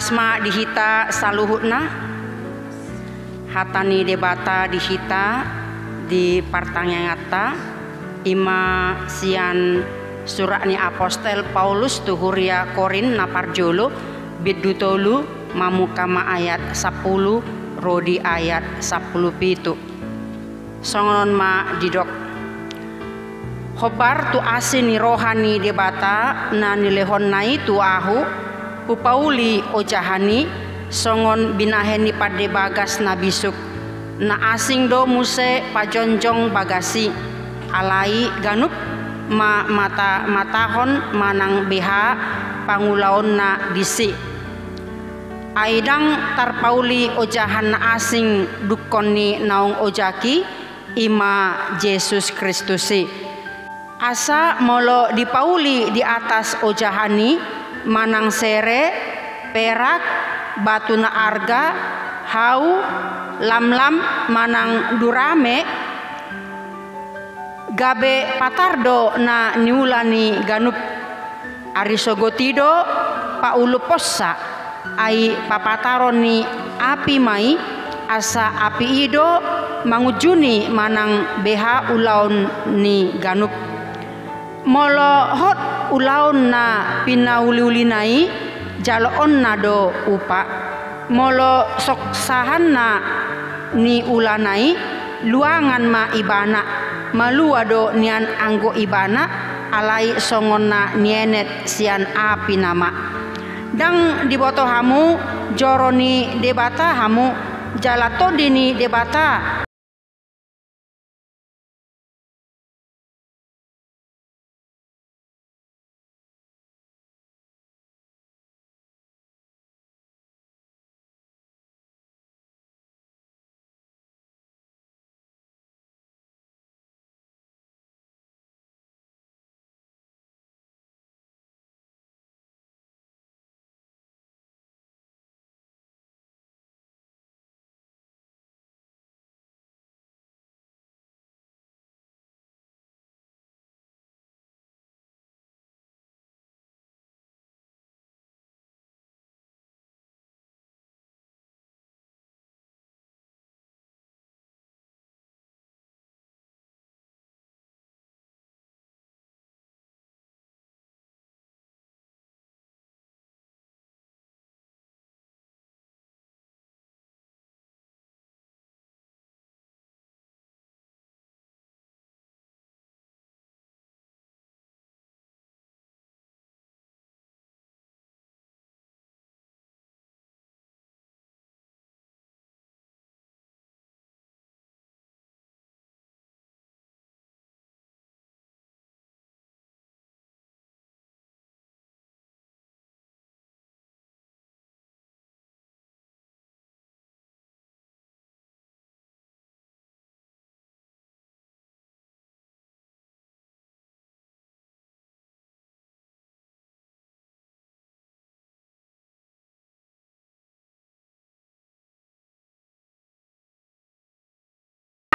Pasma dihita saluhutna, hatani debata dihita di partangangata ima sian surat ni apostel Paulus tuhuria Korin naparjolo bidutolu mamukama ayat 10 rodi ayat 10 pitu songonon ma didok khobar tu asini rohani debata na nilehon nai tu ahu pupauli ojahani songon binaheni pade bagas na bisuk na asing do muse pajonjong bagasi alai ganup matahon manang beha pangulaon na disi aidang tarpauli ojahan na asing dukoni naung ojaki ima Yesus Kristusi asa molo dipauli di atas ojahani manang sere perak batu na arga hau lam-lam manang durame gabe patardo na niulani ganup arisogotido paulu possa ai papataron ni api mai asa api ido mangujuni manang beha ulaun ni ganup molo hot ulaun na pinauli-ulinai jaloon na do upa molo soksahan na ni ulanai luangan ma ibana malua do nian anggo ibana alai songona nienet sian api nama dang diboto hamu joroni debata hamu jalato dini debata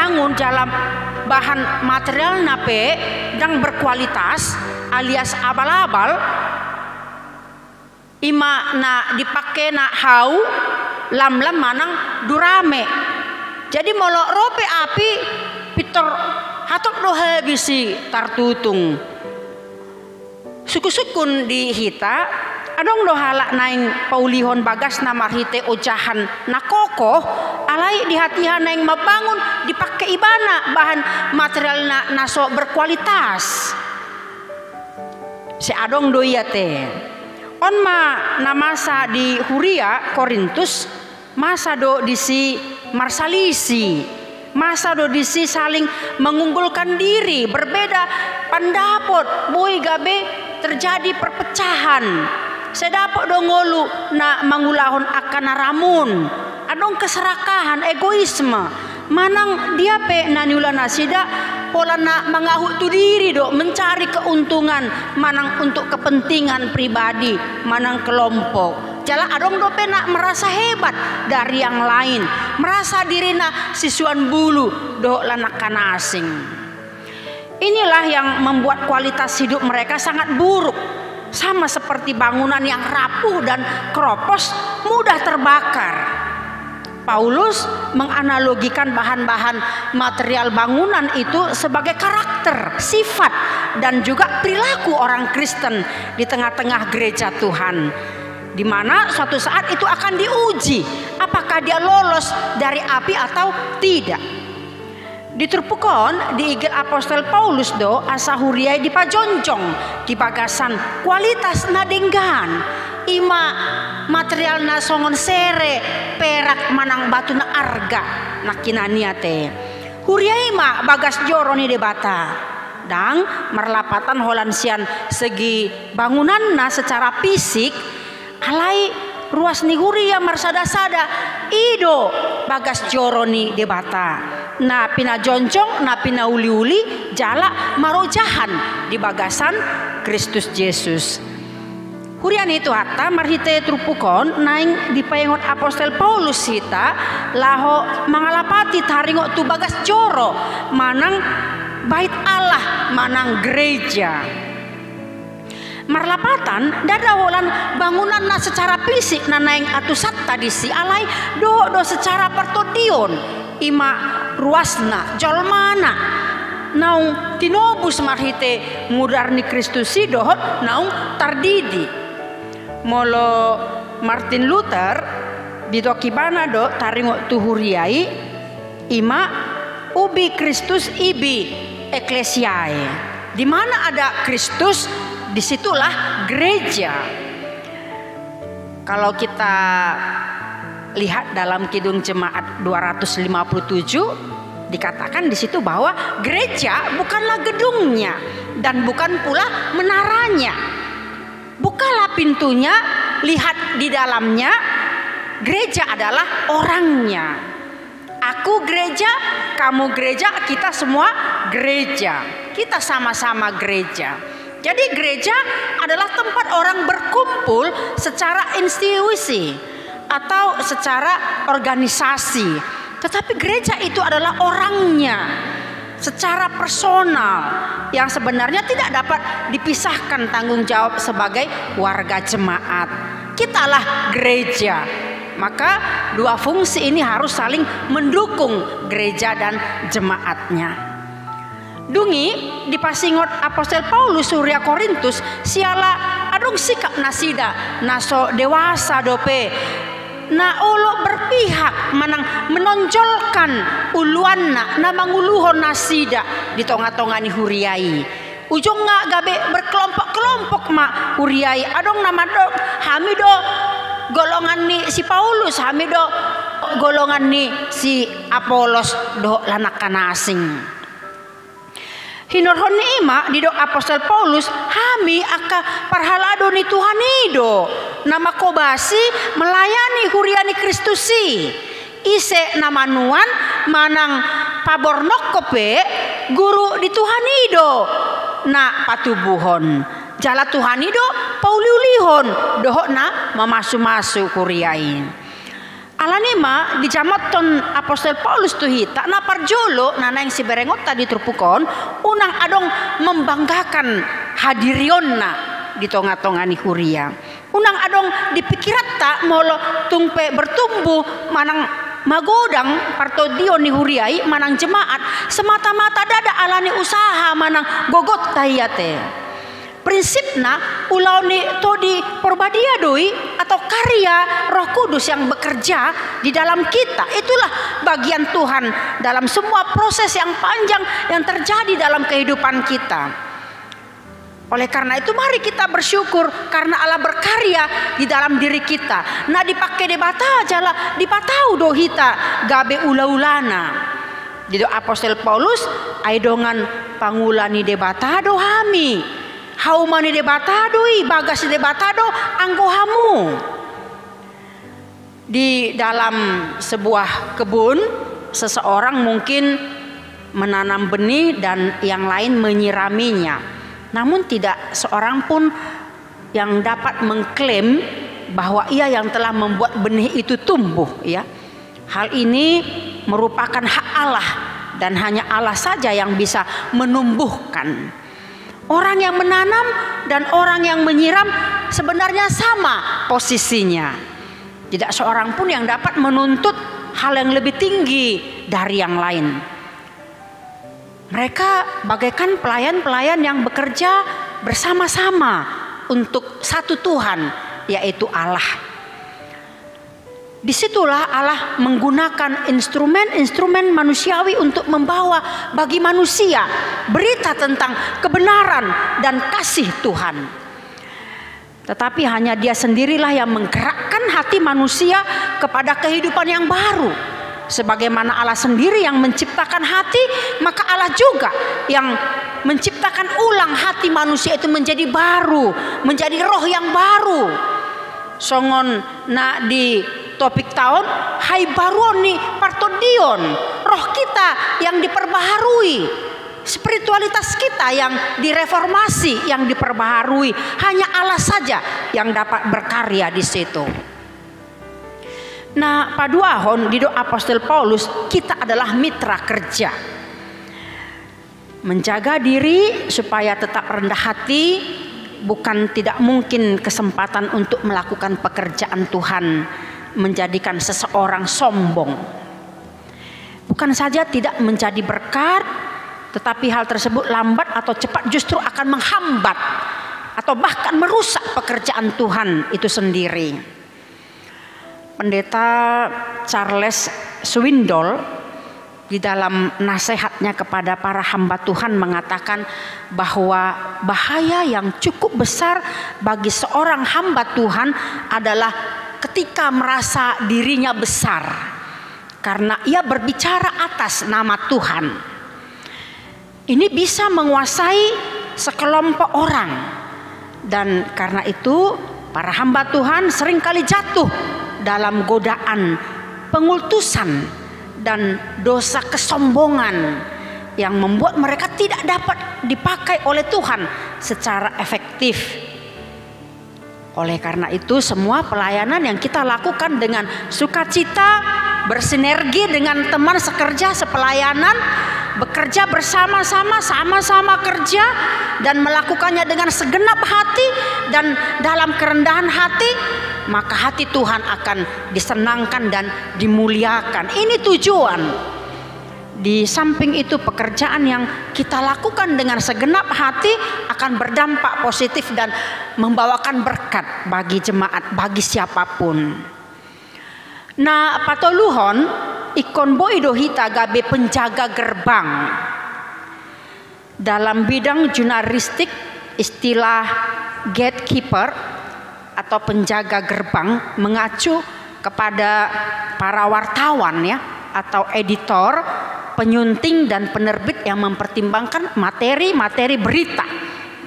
bangun dalam bahan material nape yang berkualitas alias abal-abal ima na dipakai na hau lam-lam manang durame jadi molo rope api pitor hatok do habisi tartutung suku-sukun di hita adong do halak naing paulihon bagas na marhite ojahan na kokoh alai di hatihan naing mabangun dipakai ibana bahan material na naso berkualitas si adong do iya teh on ma na masa di Huria Korintus masa do disi marsalisi masa do disi saling mengunggulkan diri berbeda pendapat boy gabe terjadi perpecahan sedapok do ngolu na mangulahon akan ramun adong keserakahan egoisme manang dia pe na niulana sida pola na mangahu tu diri do mencari keuntungan manang untuk kepentingan pribadi manang kelompok jala adong do pe nak merasa hebat dari yang lain merasa dirina sisuan bulu do lanakan asing inilah yang membuat kualitas hidup mereka sangat buruk sama seperti bangunan yang rapuh dan keropos, mudah terbakar. Paulus menganalogikan bahan-bahan material bangunan itu sebagai karakter, sifat, dan juga perilaku orang Kristen di tengah-tengah gereja Tuhan, di mana suatu saat itu akan diuji apakah dia lolos dari api atau tidak. Diturpukon di igel Apostel Paulus do asa huriai di pajonjong di bagasan kualitas nadenggan ima material na songon sere perak manang batu na arga nakinania te huriai ma bagas joro ni debata dang merlapatan holansian segi bangunan na secara fisik alai ruas ni huria marsada-sada ido bagas joro ni debata na pina jonjong na pina uli-uli jala marojahan di bagasan Kristus Yesus. Hurian itu hatta marhite trupukon naing di payengot Apostel Paulus hita laho mangalapati taringo tu bagas joro manang bait Allah manang gereja. Marlapatan dadawolan bangunan na secara fisik na naing atusat tadi si alai do secara pertodion ima ruasna jolmana naung tinobus marhite mudarni Kristusi dohot naung tardidi molo Martin Luther bidokibana do taringo tuhuriai ima ubi Kristus ibi eklesiae, di mana ada Kristus disitulah gereja. Kalau kita lihat dalam Kidung Jemaat 257 dikatakan di situ bahwa gereja bukanlah gedungnya dan bukan pula menaranya. Bukalah pintunya, lihat di dalamnya. Gereja adalah orangnya. Aku gereja, kamu gereja, kita semua gereja. Kita sama-sama gereja. Jadi gereja adalah tempat orang berkumpul secara institusi atau secara organisasi. Tetapi gereja itu adalah orangnya secara personal yang sebenarnya tidak dapat dipisahkan tanggung jawab sebagai warga jemaat. Kitalah gereja. Maka dua fungsi ini harus saling mendukung gereja dan jemaatnya. Dungi di pasingot Apostel Paulus Surya Korintus siala adong sikap nasida naso dewasa dope na olo berpihak manang menonjolkan uluanna na manguluhon nasida di tonga-tongani huriai ujung nga gabe berkelompok-kelompok ma huriai adong nama do hamido golongan ni si Paulus hamido golongan ni si Apolos do lanakan asing. Hinorhon ni ima di do Apostel Paulus hami aka parhalado ni Tuhan ido nama kobasi melayani huriani Kristusi ise nama nuan manang pabornok kope guru di Tuhan ido na patubuhon jala Tuhan ido pauliulihon dohok na mamasu-masu huriain. Alanima di jamaton Apostel Paulus tuhita na parjolo na naing si berengot tadi terpukon unang adong membanggakan hadirionna di tonga-tongani huria. Unang adong dipikirat tak molo tungpe bertumbuh manang magodang partodion ni huriai manang jemaat semata-mata dada alani usaha manang gogot tahiyate. Prinsipna ulau ni todi porbadia doi atau karya Roh Kudus yang bekerja di dalam kita. Itulah bagian Tuhan dalam semua proses yang panjang yang terjadi dalam kehidupan kita. Oleh karena itu mari kita bersyukur karena Allah berkarya di dalam diri kita. Nah dipakai debata jala dipatau dohita gabe ula-ulana. Jadi Apostel Paulus aidongan pangulani debata dohami. Haumani debatadoi bagas debatado anggohamu. Di dalam sebuah kebun seseorang mungkin menanam benih dan yang lain menyiraminya. Namun tidak seorang pun yang dapat mengklaim bahwa ia yang telah membuat benih itu tumbuh ya. Hal ini merupakan hak Allah dan hanya Allah saja yang bisa menumbuhkan. Orang yang menanam dan orang yang menyiram sebenarnya sama posisinya. Tidak seorang pun yang dapat menuntut hal yang lebih tinggi dari yang lain. Mereka bagaikan pelayan-pelayan yang bekerja bersama-sama untuk satu Tuhan, yaitu Allah. Disitulah Allah menggunakan instrumen-instrumen manusiawi untuk membawa bagi manusia berita tentang kebenaran dan kasih Tuhan. Tetapi hanya Dia sendirilah yang menggerakkan hati manusia kepada kehidupan yang baru. Sebagaimana Allah sendiri yang menciptakan hati, maka Allah juga yang menciptakan ulang hati manusia itu menjadi baru, menjadi roh yang baru. Songon na di topik tahun hai baroni partodion, roh kita yang diperbaharui, spiritualitas kita yang direformasi, yang diperbaharui. Hanya Allah saja yang dapat berkarya di situ. Nah, paduahon di doa Apostol Paulus, kita adalah mitra kerja. Menjaga diri supaya tetap rendah hati, bukan tidak mungkin kesempatan untuk melakukan pekerjaan Tuhan, menjadikan seseorang sombong. Bukan saja tidak menjadi berkat, tetapi hal tersebut lambat atau cepat justru akan menghambat atau bahkan merusak pekerjaan Tuhan itu sendiri. Pendeta Charles Swindoll di dalam nasihatnya kepada para hamba Tuhan mengatakan bahwa bahaya yang cukup besar bagi seorang hamba Tuhan adalah ketika merasa dirinya besar karena ia berbicara atas nama Tuhan. Ini bisa menguasai sekelompok orang, dan karena itu para hamba Tuhan seringkali jatuh dalam godaan pengultusan dan dosa kesombongan yang membuat mereka tidak dapat dipakai oleh Tuhan secara efektif. Oleh karena itu, semua pelayanan yang kita lakukan dengan sukacita, bersinergi dengan teman sekerja sepelayanan, bekerja bersama-sama, sama-sama kerja, dan melakukannya dengan segenap hati dan dalam kerendahan hati, maka hati Tuhan akan disenangkan dan dimuliakan. Ini tujuan. Di samping itu, pekerjaan yang kita lakukan dengan segenap hati akan berdampak positif dan membawakan berkat bagi jemaat, bagi siapapun. Nah, patoluhon ikon boidohita gabe penjaga gerbang. Dalam bidang jurnalistik, istilah gatekeeper atau penjaga gerbang mengacu kepada para wartawan ya, atau editor, penyunting dan penerbit yang mempertimbangkan materi-materi berita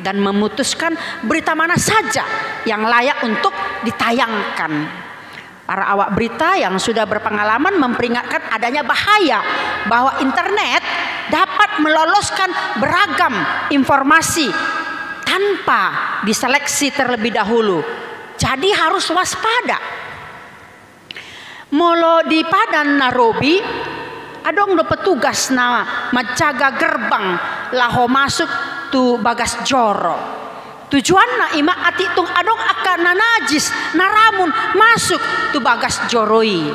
dan memutuskan berita mana saja yang layak untuk ditayangkan. Para awak berita yang sudah berpengalaman memperingatkan adanya bahaya bahwa internet dapat meloloskan beragam informasi tanpa diseleksi terlebih dahulu. Jadi harus waspada. Molo di Padan Nairobi, adong do petugas na menjaga gerbang laho masuk tu Bagas Joro. Tujuan na ima ati tung adong akan nanajis naramun masuk tu Bagas Joroi.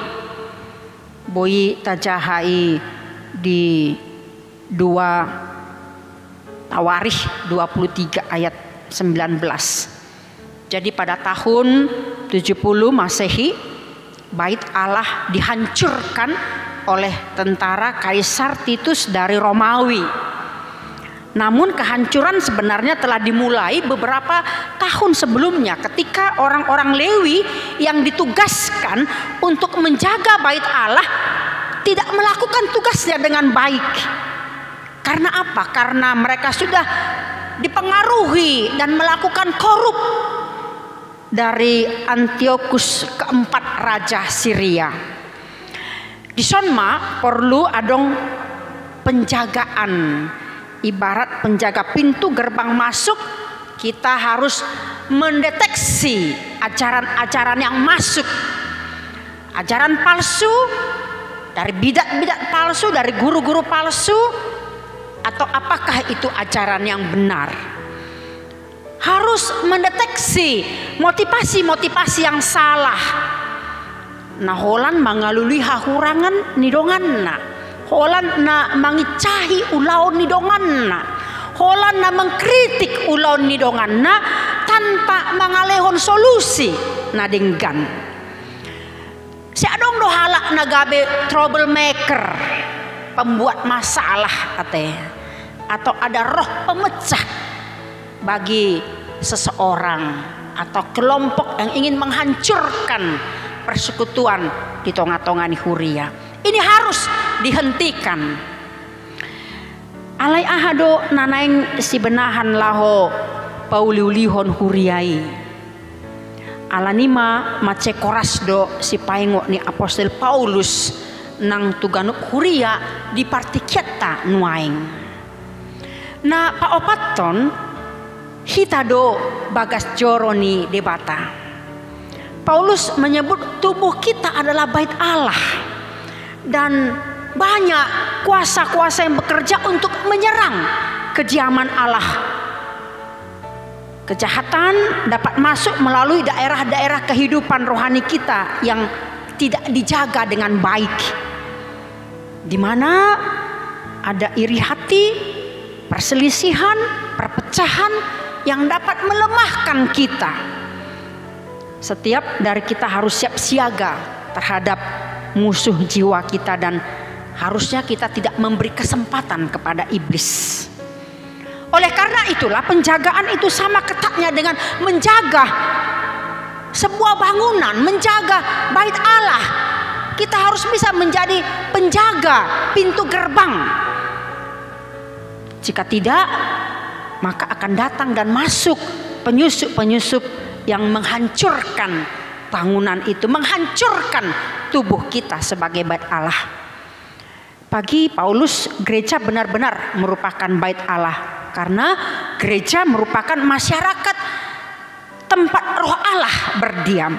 Boi tajahai di 2 Tawarikh 23 ayat 19. Jadi pada tahun 70 Masehi, Bait Allah dihancurkan oleh tentara Kaisar Titus dari Romawi. Namun kehancuran sebenarnya telah dimulai beberapa tahun sebelumnya ketika orang-orang Lewi yang ditugaskan untuk menjaga Bait Allah tidak melakukan tugasnya dengan baik. Karena apa? Karena mereka sudah dipengaruhi dan melakukan korup dari Antiochus keempat raja Syria. Di Sonma perlu adong penjagaan. Ibarat penjaga pintu gerbang masuk, kita harus mendeteksi ajaran-ajaran yang masuk. Ajaran palsu dari bidat-bidat palsu, dari guru-guru palsu, atau apakah itu ajaran yang benar? harus mendeteksi motivasi-motivasi yang salah. Nah holan mangalului hahurangan nidonganna, holan na mangicahi ulaon nidonganna, holan na mengkritik ulaon nidonganna tanpa mangalehon solusi nadenggan. Si adong do halak nagabe troublemaker, pembuat masalah atau ada roh pemecah bagi seseorang atau kelompok yang ingin menghancurkan persekutuan di tonga-tonga ni Huria. Ini harus dihentikan. Alai ahado nanaing si benahan laho pauliulihon Huriai. Alanima mace korasdo si paingo ni Apostel Paulus nang tuganuk Huria di partikiata nuaing. Na paopaton hitado bagas joroni debata. Paulus menyebut tubuh kita adalah bait Allah dan banyak kuasa-kuasa yang bekerja untuk menyerang kediaman Allah. Kejahatan dapat masuk melalui daerah-daerah kehidupan rohani kita yang tidak dijaga dengan baik, di mana ada iri hati, perselisihan, perpecahan yang dapat melemahkan kita. Setiap dari kita harus siap siaga terhadap musuh jiwa kita dan harusnya kita tidak memberi kesempatan kepada iblis. Oleh karena itulah penjagaan itu sama ketatnya dengan menjaga sebuah bangunan, menjaga bait Allah. Kita harus bisa menjadi penjaga pintu gerbang. Jika tidak, maka akan datang dan masuk penyusup-penyusup yang menghancurkan bangunan itu, menghancurkan tubuh kita sebagai bait Allah. Bagi Paulus, gereja benar-benar merupakan bait Allah. Karena gereja merupakan masyarakat tempat roh Allah berdiam.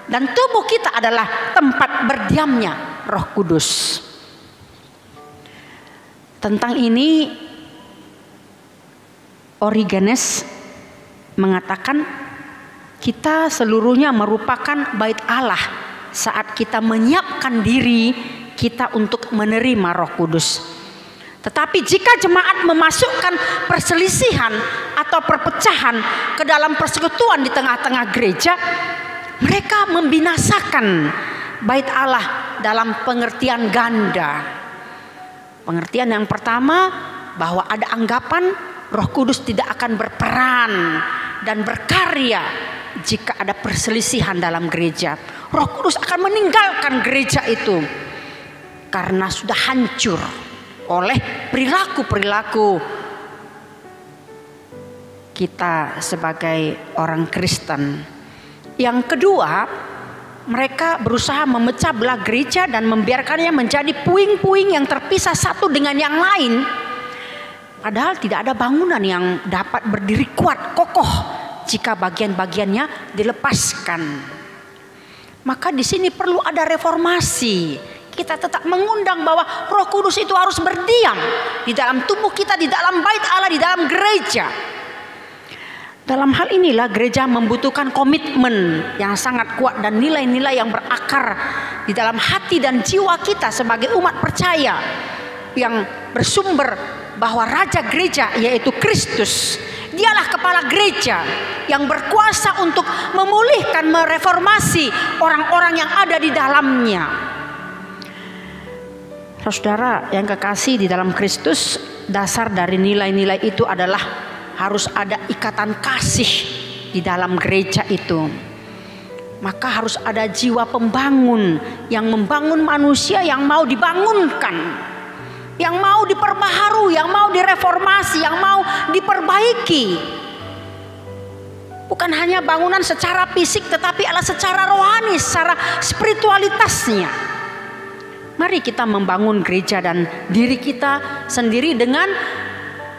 Dan tubuh kita adalah tempat berdiamnya Roh Kudus. Tentang ini Origenes mengatakan kita seluruhnya merupakan bait Allah saat kita menyiapkan diri kita untuk menerima Roh Kudus. Tetapi jika jemaat memasukkan perselisihan atau perpecahan ke dalam persekutuan di tengah-tengah gereja, mereka membinasakan bait Allah dalam pengertian ganda. Pengertian yang pertama, bahwa ada anggapan Roh Kudus tidak akan berperan dan berkarya jika ada perselisihan dalam gereja. Roh Kudus akan meninggalkan gereja itu karena sudah hancur oleh perilaku-perilaku kita sebagai orang Kristen. Yang kedua, mereka berusaha memecah belah gereja dan membiarkannya menjadi puing-puing yang terpisah satu dengan yang lain. Padahal tidak ada bangunan yang dapat berdiri kuat, kokoh jika bagian-bagiannya dilepaskan. Maka di sini perlu ada reformasi. Kita tetap mengundang bahwa Roh Kudus itu harus berdiam di dalam tubuh kita, di dalam bait Allah, di dalam gereja. Dalam hal inilah gereja membutuhkan komitmen yang sangat kuat dan nilai-nilai yang berakar di dalam hati dan jiwa kita sebagai umat percaya yang bersumber bahwa Raja Gereja yaitu Kristus. Dialah kepala gereja yang berkuasa untuk memulihkan, mereformasi orang-orang yang ada di dalamnya. Saudara yang kekasih di dalam Kristus, dasar dari nilai-nilai itu adalah harus ada ikatan kasih di dalam gereja itu. Maka harus ada jiwa pembangun yang membangun manusia yang mau dibangunkan, yang mau diperbaharui, yang mau direformasi, yang mau diperbaiki. Bukan hanya bangunan secara fisik, tetapi adalah secara rohani, secara spiritualitasnya. Mari kita membangun gereja dan diri kita sendiri dengan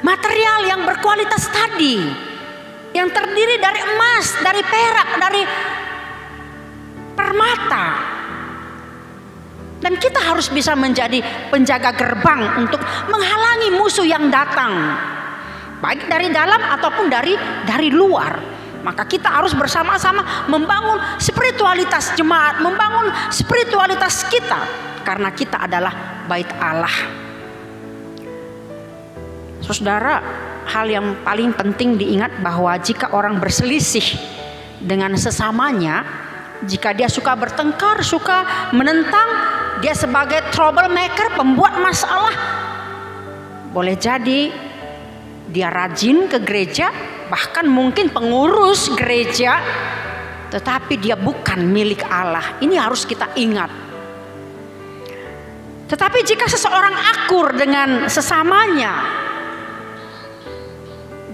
material yang berkualitas tadi, yang terdiri dari emas, dari perak, dari permata. Dan kita harus bisa menjadi penjaga gerbang untuk menghalangi musuh yang datang. baik dari dalam ataupun dari luar. Maka kita harus bersama-sama membangun spiritualitas jemaat, membangun spiritualitas kita, karena kita adalah bait Allah. Saudara, hal yang paling penting diingat bahwa jika orang berselisih dengan sesamanya, jika dia suka bertengkar, suka menentang, dia sebagai troublemaker, pembuat masalah, boleh jadi dia rajin ke gereja, bahkan mungkin pengurus gereja, tetapi dia bukan milik Allah. Ini harus kita ingat. Tetapi jika seseorang akur dengan sesamanya,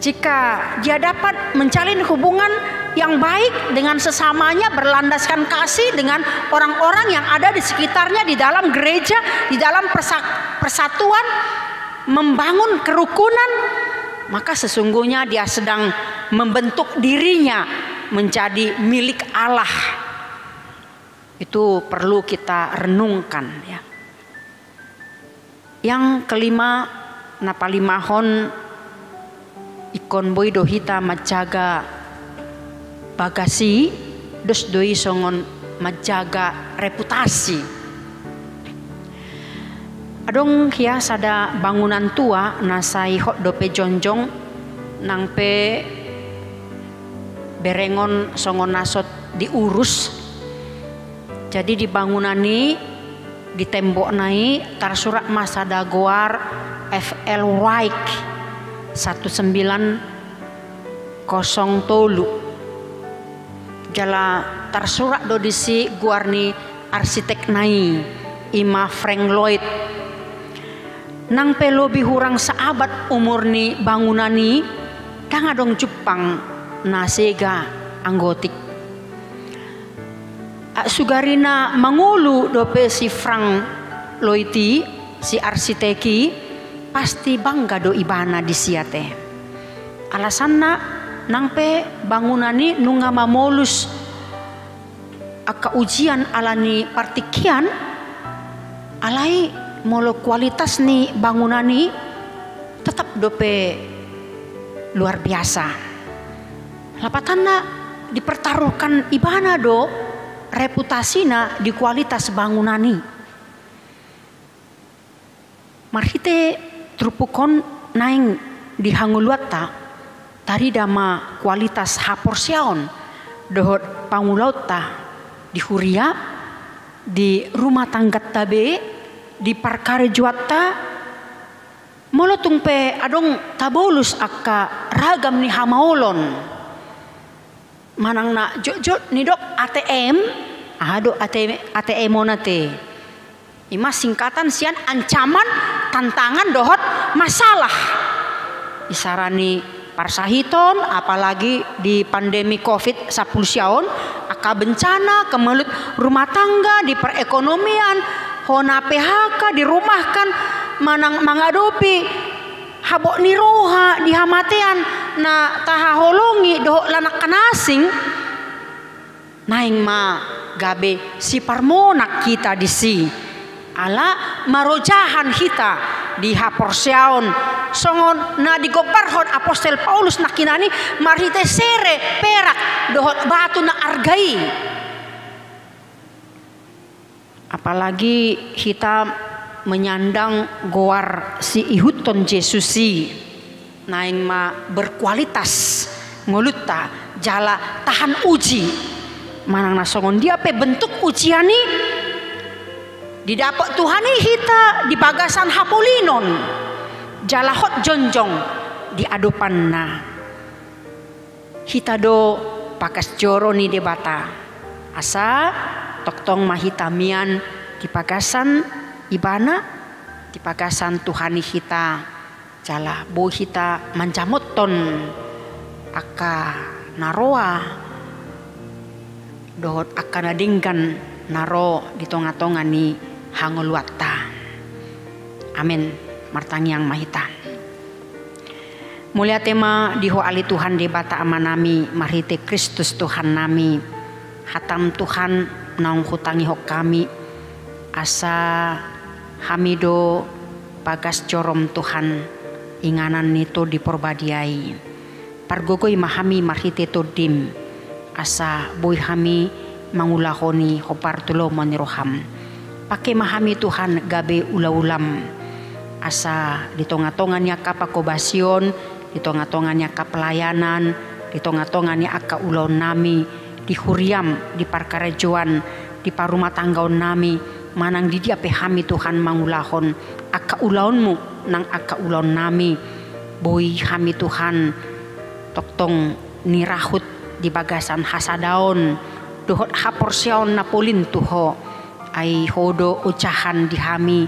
jika dia dapat menjalin hubungan yang baik dengan sesamanya, berlandaskan kasih dengan orang-orang yang ada di sekitarnya, di dalam gereja, di dalam persatuan, membangun kerukunan, maka sesungguhnya dia sedang membentuk dirinya menjadi milik Allah. Itu perlu kita renungkan, ya. Yang kelima, napalimahon ikon boy dohita majaga bagasi, dos doi songon majaga reputasi. Adong hias ada bangunan tua nasai hot dope jonjong nang pe berengon songon nasot diurus. Jadi di bangunan ini, di tembok nai tarsurat masada goar FL White 1903. Jala tarsurat do disi guarni arsitek nai Ima Frank Lloyd. Nang pelo bihurang saabad umur ni bangunan ni kang adong Jepang nasega anggotik. Sugarina mangulu dope si Frank Lloyd si arsiteki pasti bangga do ibana di siate. Alasanna nang pe bangunan ni nunga mamolus aka ujian alani partikian alai molo kualitas ni bangunan ni tetap dope luar biasa. Lapatanna dipertaruhkan ibana do reputasina di kualitas bangunan ni. Marhite trupukon naing di hanguluata tari dama kualitas haporsiaon dohot pangulauta di huria di rumah tangga tabe di parkare juata molotung pe adong tabolus akka ragam ni hamaolon manang na jojot ni dok ATM ado ATM monate ima singkatan sian ancaman tantangan dohot masalah isarani parsahiton apalagi di pandemi COVID 10 tahun aka bencana kemelut rumah tangga di perekonomian hona PHK dirumahkan manang mangadopi habok ni roha dihamatean na tahaholongi doh lanak kanasing naing ma gabe si parmonak kita di si ala marojahan kita di haporseaon songon na digoparhon apostel Paulus nakinani marhite sere perak dohot batu na argai. Apalagi kita menyandang goar si ihuton Jesusi naing ma berkualitas ngulutta jala tahan uji manang nasongon dia pe bentuk ujiani didapat Tuhani kita di bagasan hapolinon jala hot jonjong di adopanna hita do pakas joro ni debata asa toktong mahitamian di pagasan ibana di pagasan Tuhani kita jala bo hita mancamoton aka naroa dohot aka nadingkan naro di tonga-tonga ni hangoluata. Amin. Martangyang mahita. Mulia tema diho ali Tuhan debata amanami marhite Kristus Tuhan nami hatam Tuhan naung hutangi hok kami asa hamido bagas jorom Tuhan inganan nito diporbadiai. Pargogoy mahami marhite to dim asa boy hami mangulahoni hopartulo maniroham. Pakai mahami Tuhan gabe ula-ulam asa di tonga-tongannya kapakobasyon, di tonga-tongannya kapelayanan, di tonga-tongannya akka ulaun nami, di huriam, di parkarejoan, di parumah tanggaon nami, manang di dia pehami Tuhan mangulahon akka ulaunmu nang akka ulaun nami, boy hami Tuhan toktong nirahut di bagasan hasadaon, dohot haporsyaon napolin tuho, ay hodo ucahan di hami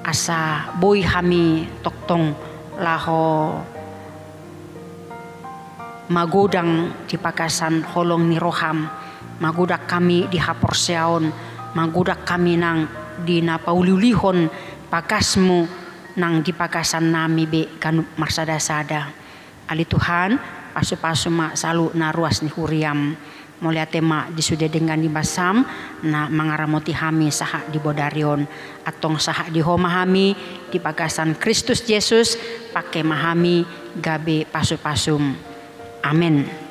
asa boy hami toktong laho magodang di pagasan holong ni roham, magodak kami di haporsyaon, magodak kami nang di napauliulihon pagasmu nang di pagasan nami be kanu marsada-sada. Ali Tuhan pasu-pasu ma salu na ruas ni huriam mulia tema disudah dengan di basam na mangaramoti hami saha di bodarion atong saha di homahami di pagasan Kristus Yesus pakai mahami gabe pasu-pasum. Amin.